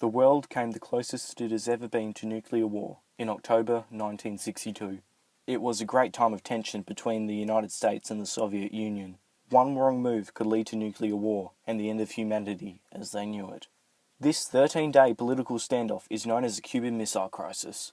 The world came the closest it has ever been to nuclear war in October 1962. It was a great time of tension between the United States and the Soviet Union. One wrong move could lead to nuclear war and the end of humanity as they knew it. This 13-day political standoff is known as the Cuban Missile Crisis.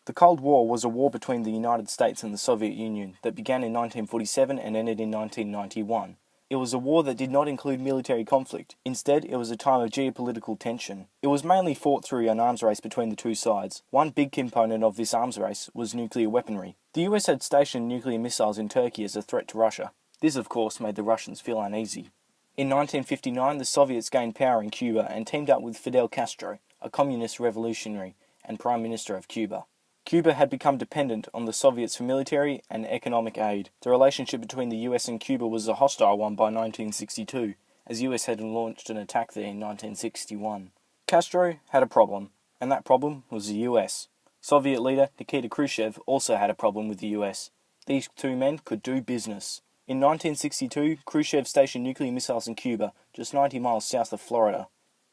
The Cold War was a war between the United States and the Soviet Union that began in 1947 and ended in 1991. It was a war that did not include military conflict. Instead, it was a time of geopolitical tension. It was mainly fought through an arms race between the two sides. One big component of this arms race was nuclear weaponry. The US had stationed nuclear missiles in Turkey as a threat to Russia. This, of course, made the Russians feel uneasy. In 1959, the Soviets gained power in Cuba and teamed up with Fidel Castro, a communist revolutionary and Prime Minister of Cuba. Cuba had become dependent on the Soviets for military and economic aid. The relationship between the US and Cuba was a hostile one by 1962, as the US had launched an attack there in 1961. Castro had a problem, and that problem was the US. Soviet leader Nikita Khrushchev also had a problem with the US. These two men could do business. In 1962, Khrushchev stationed nuclear missiles in Cuba, just 90 miles south of Florida.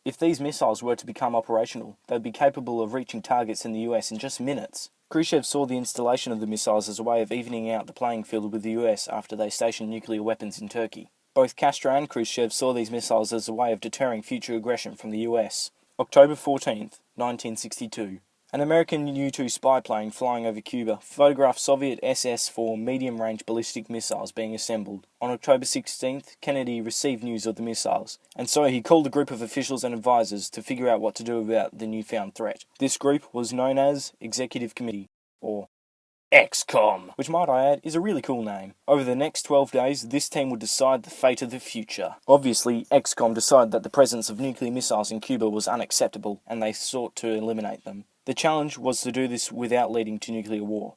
If these missiles were to become operational, they would be capable of reaching targets in the US in just minutes. Khrushchev saw the installation of the missiles as a way of evening out the playing field with the US after they stationed nuclear weapons in Turkey. Both Castro and Khrushchev saw these missiles as a way of deterring future aggression from the US. October 14th, 1962. An American U-2 spy plane flying over Cuba photographed Soviet SS-4 medium-range ballistic missiles being assembled. On October 16th, Kennedy received news of the missiles, and so he called a group of officials and advisors to figure out what to do about the newfound threat. This group was known as Executive Committee, or XCOM, which might I add is a really cool name. Over the next 12 days, this team would decide the fate of the future. Obviously, XCOM decided that the presence of nuclear missiles in Cuba was unacceptable, and they sought to eliminate them. The challenge was to do this without leading to nuclear war.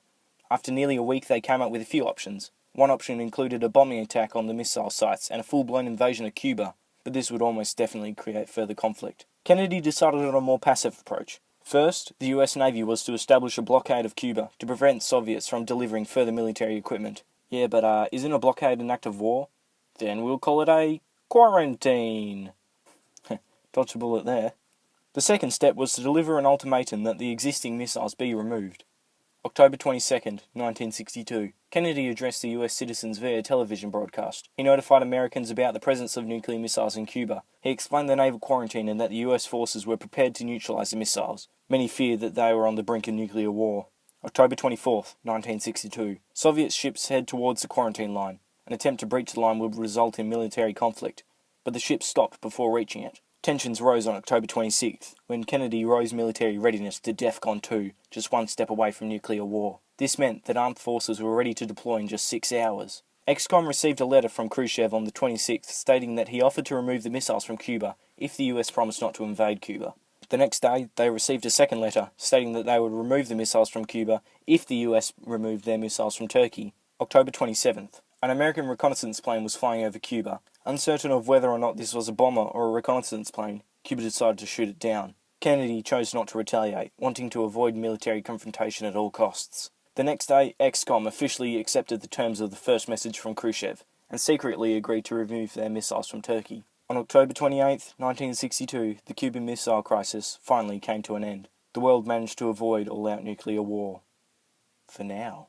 After nearly a week, they came up with a few options. One option included a bombing attack on the missile sites and a full-blown invasion of Cuba, but this would almost definitely create further conflict. Kennedy decided on a more passive approach. First, the US Navy was to establish a blockade of Cuba to prevent Soviets from delivering further military equipment. Yeah, but isn't a blockade an act of war? Then we'll call it a quarantine. Dodged a bullet there. The second step was to deliver an ultimatum that the existing missiles be removed. October 22nd, 1962. Kennedy addressed the US citizens via television broadcast. He notified Americans about the presence of nuclear missiles in Cuba. He explained the naval quarantine and that the US forces were prepared to neutralize the missiles. Many feared that they were on the brink of nuclear war. October 24th, 1962. Soviet ships head towards the quarantine line. An attempt to breach the line would result in military conflict, but the ships stopped before reaching it. Tensions rose on October 26th, when Kennedy rose military readiness to DEFCON 2, just one step away from nuclear war. This meant that armed forces were ready to deploy in just 6 hours. XCOM received a letter from Khrushchev on the 26th stating that he offered to remove the missiles from Cuba if the US promised not to invade Cuba. The next day, they received a second letter stating that they would remove the missiles from Cuba if the US removed their missiles from Turkey. October 27th. An American reconnaissance plane was flying over Cuba. Uncertain of whether or not this was a bomber or a reconnaissance plane, Cuba decided to shoot it down. Kennedy chose not to retaliate, wanting to avoid military confrontation at all costs. The next day, XCOM officially accepted the terms of the first message from Khrushchev, and secretly agreed to remove their missiles from Turkey. On October 28, 1962, the Cuban Missile Crisis finally came to an end. The world managed to avoid all-out nuclear war. For now.